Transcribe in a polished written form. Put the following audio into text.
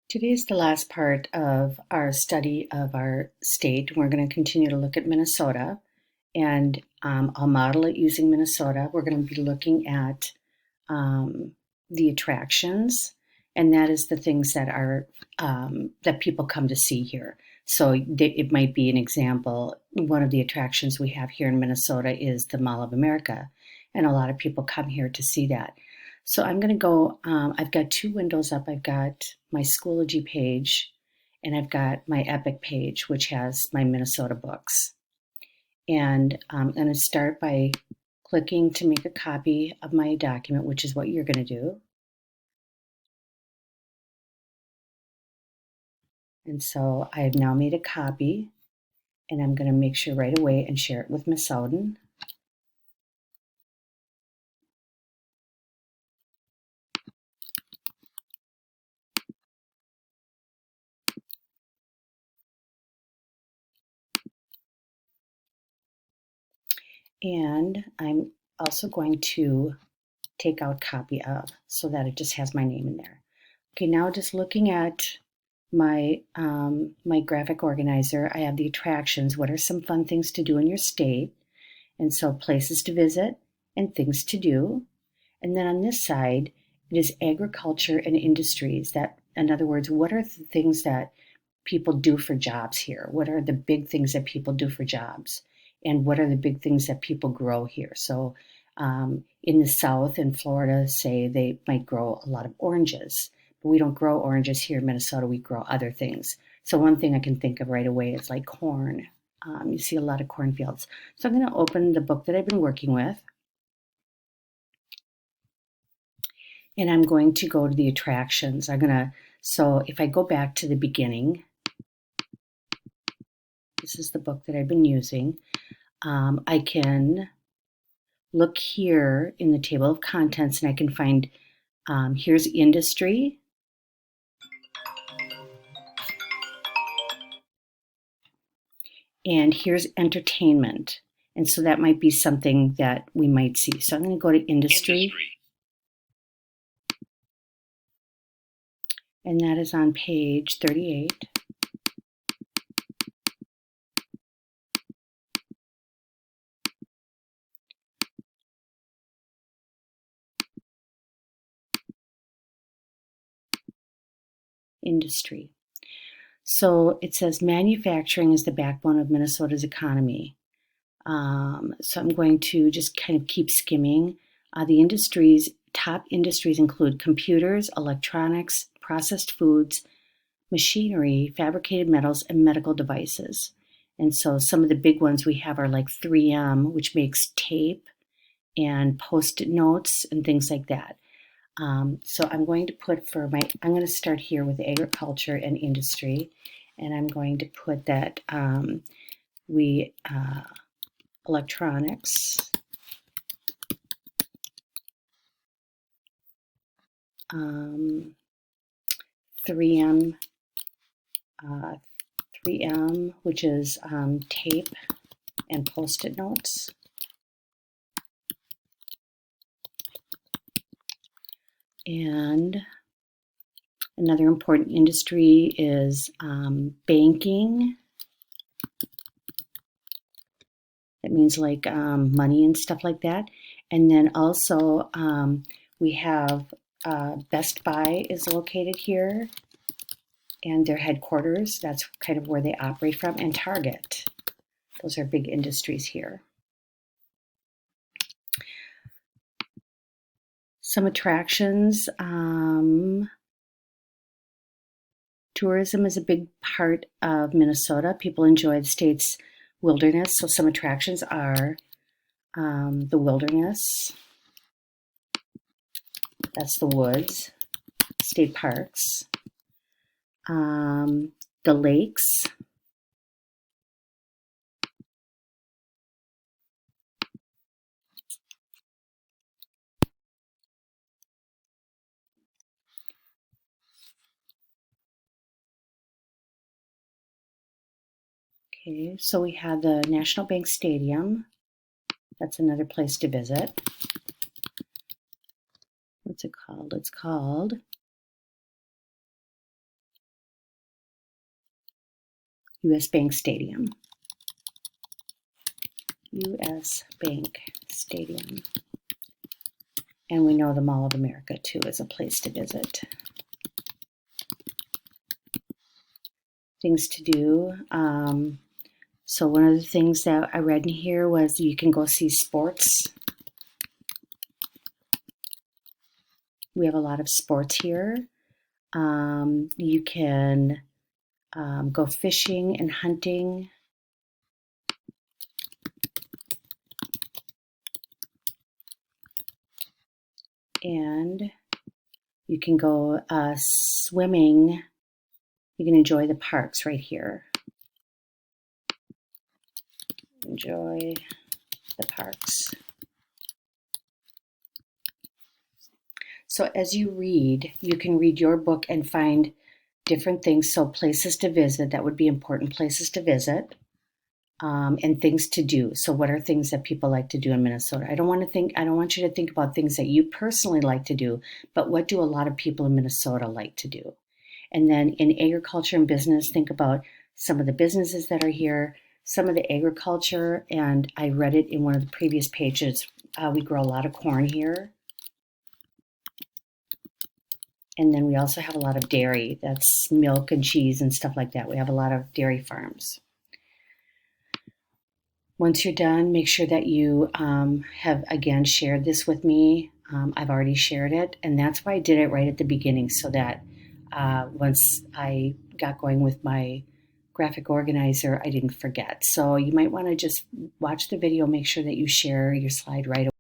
Today is the last part of our study of our state. We're going to continue to look at Minnesota, and I'll model it using Minnesota. We're going to be looking at the attractions, and that is the things that are that people come to see here. So it might be an example. One of the attractions we have here in Minnesota is the Mall of America, and a lot of people come here to see that. So I'm going to go, I've got two windows up. I've got my Schoology page and I've got my Epic page, which has my Minnesota books. And I'm going to start by clicking to make a copy of my document, which is what you're going to do. And so I have now made a copy, and I'm going to make sure right away and share it with Miss Soden. And I'm also going to take out copy of so that it just has my name in there. Okay, now just looking at my my graphic organizer, I have the attractions. What are some fun things to do in your state? And so places to visit and things to do. And then on this side, it is agriculture and industries. That, in other words, what are the things that people do for jobs here? What are the big things that people do for jobs? And what are the big things that people grow here? So in the South, in Florida, say they might grow a lot of oranges, but we don't grow oranges here in Minnesota. We grow other things. So one thing I can think of right away is like corn. You see a lot of cornfields. So I'm going to open the book that I've been working with. And I'm going to go to the attractions. So if I go back to the beginning, this is the book that I've been using. I can look here in the table of contents and I can find, here's industry. And here's entertainment. And so that might be something that we might see. So I'm going to go to industry. And that is on page 38. Industry. So it says manufacturing is the backbone of Minnesota's economy. So I'm going to just kind of keep skimming. The industries, top industries include computers, electronics, processed foods, machinery, fabricated metals, and medical devices. And so some of the big ones we have are like 3M, which makes tape and post-it notes and things like that. So I'm going to put I'm going to start here with agriculture and industry, and I'm going to put that electronics, 3M, 3M, which is tape and post-it notes. And another important industry is banking. That means like money and stuff like that. And then also we have Best Buy is located here and their headquarters. That's kind of where they operate from. And Target. Those are big industries here. Some attractions. Tourism is a big part of Minnesota. People enjoy the state's wilderness. So some attractions are the wilderness. That's the woods. State parks. The lakes. Okay, so we have the National Bank Stadium. That's another place to visit. What's it called? It's called US Bank Stadium. US Bank Stadium. And we know the Mall of America too is a place to visit. Things to do. So one of the things that I read in here was you can go see sports. We have a lot of sports here. You can go fishing and hunting. And you can go swimming. You can enjoy the parks right here. Enjoy the parks. So as you read, you can read your book and find different things. So places to visit, that would be important places to visit, and things to do. So what are things that people like to do in Minnesota? I don't want you to think about things that you personally like to do, but what do a lot of people in Minnesota like to do? And then in agriculture and business, think about some of the businesses that are here, some of the agriculture, and I read it in one of the previous pages. We grow a lot of corn here. And then we also have a lot of dairy. That's milk and cheese and stuff like that. We have a lot of dairy farms. Once you're done, make sure that you have, again, shared this with me. I've already shared it. And that's why I did it right at the beginning, so that once I got going with my graphic organizer, I didn't forget. So you might want to just watch the video, make sure that you share your slide right away.